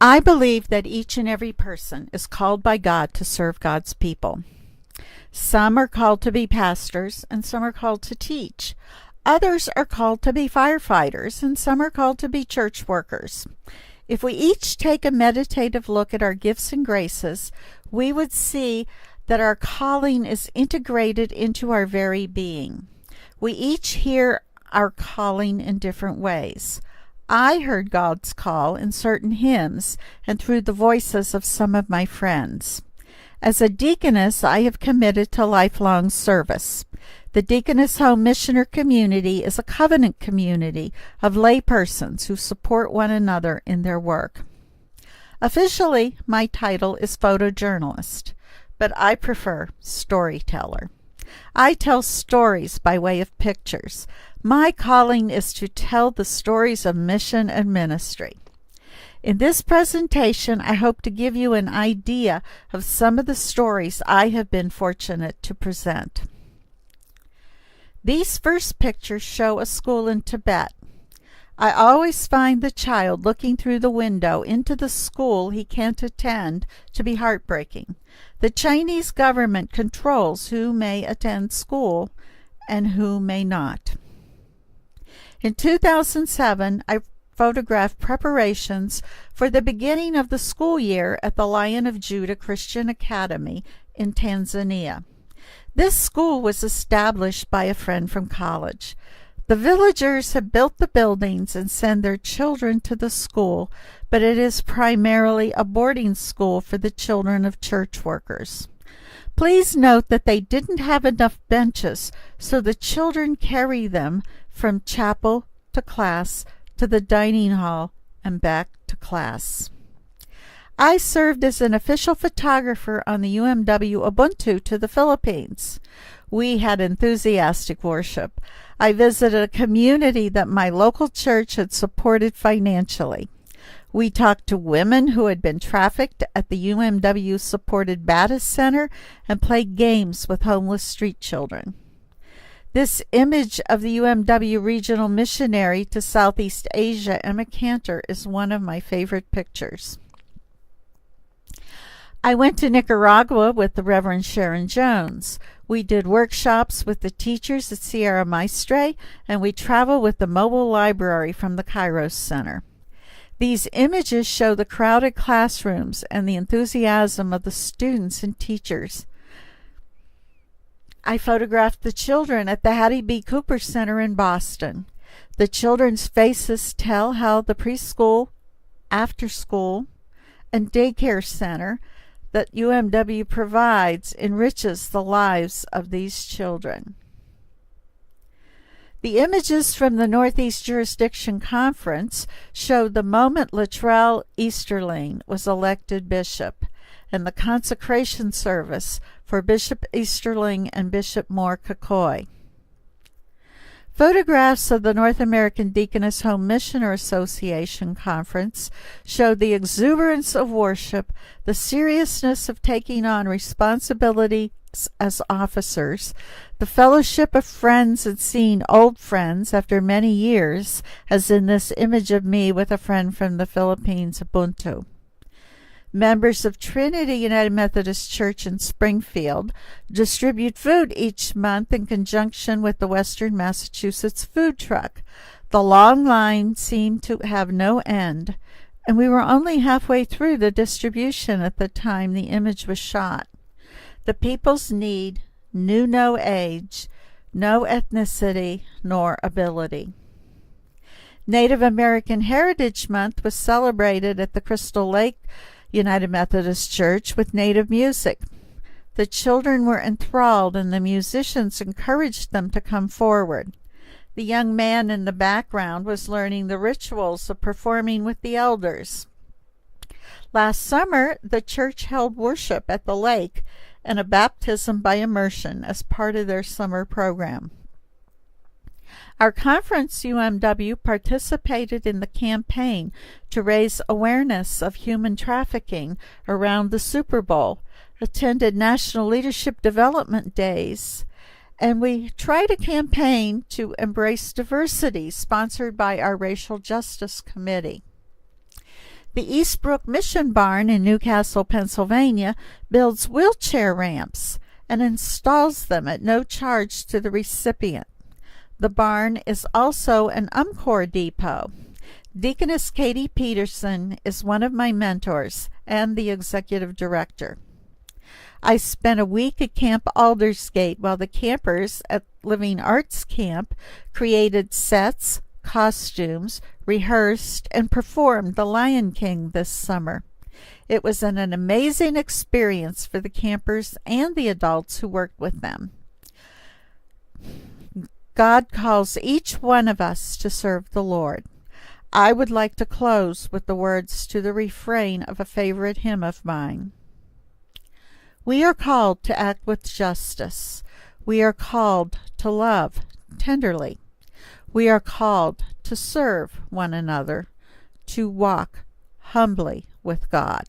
I believe that each and every person is called by God to serve God's people. Some are called to be pastors, and some are called to teach. Others are called to be firefighters, and some are called to be church workers. If we each take a meditative look at our gifts and graces, we would see that our calling is integrated into our very being. We each hear our calling in different ways. I heard God's call in certain hymns and through the voices of some of my friends. As a deaconess, I have committed to lifelong service. The Deaconess Home Missioner community is a covenant community of laypersons who support one another in their work. Officially, my title is photojournalist, but I prefer storyteller. I tell stories by way of pictures. My calling is to tell the stories of mission and ministry. In this presentation, I hope to give you an idea of some of the stories I have been fortunate to present. These first pictures show a school in Tibet. I always find the child looking through the window into the school he can't attend to be heartbreaking. The Chinese government controls who may attend school and who may not. In 2007, I photographed preparations for the beginning of the school year at the Lion of Judah Christian Academy in Tanzania. This school was established by a friend from college. The villagers have built the buildings and send their children to the school, but it is primarily a boarding school for the children of church workers. Please note that they didn't have enough benches, so the children carry them from chapel to class to the dining hall and back to class. I served as an official photographer on the UMW Ubuntu to the Philippines. We had enthusiastic worship. I visited a community that my local church had supported financially. We talked to women who had been trafficked at the UMW-supported Baptist Center and played games with homeless street children. This image of the UMW regional missionary to Southeast Asia, Emma Cantor, is one of my favorite pictures. I went to Nicaragua with the Reverend Sharon Jones. We did workshops with the teachers at Sierra Maestre, and we traveled with the mobile library from the Kairos Center. These images show the crowded classrooms and the enthusiasm of the students and teachers. I photographed the children at the Hattie B. Cooper Center in Boston. The children's faces tell how the preschool, after-school, and daycare center that UMW provides enriches the lives of these children. The images from the Northeast Jurisdiction Conference showed the moment Latrell Easterling was elected bishop and the consecration service for Bishop Easterling and Bishop Moore Kakoy. Photographs of the North American Deaconess Home Missioner Association Conference showed the exuberance of worship, the seriousness of taking on responsibilities as officers, the fellowship of friends and seeing old friends after many years, as in this image of me with a friend from the Philippines, Ubuntu. Members of Trinity United Methodist Church in Springfield distribute food each month in conjunction with the Western Massachusetts food truck. The long line seemed to have no end, and we were only halfway through the distribution at the time the image was shot. The people's need knew no age, no ethnicity, nor ability. Native American Heritage Month was celebrated at the Crystal Lake United Methodist Church with Native music. The children were enthralled and the musicians encouraged them to come forward. The young man in the background was learning the rituals of performing with the elders. Last summer, the church held worship at the lake and a baptism by immersion as part of their summer program. Our conference, UMW, participated in the campaign to raise awareness of human trafficking around the Super Bowl, attended National Leadership Development Days, and we tried a campaign to embrace diversity sponsored by our Racial Justice Committee. The Eastbrook Mission Barn in Newcastle, Pennsylvania, builds wheelchair ramps and installs them at no charge to the recipient. The barn is also an UMCOR depot. Deaconess Katie Peterson is one of my mentors and the executive director. I spent a week at Camp Aldersgate while the campers at Living Arts Camp created sets, costumes, rehearsed, and performed The Lion King this summer. It was an amazing experience for the campers and the adults who worked with them. God calls each one of us to serve the Lord. I would like to close with the words to the refrain of a favorite hymn of mine. We are called to act with justice. We are called to love tenderly. We are called to serve one another, to walk humbly with God.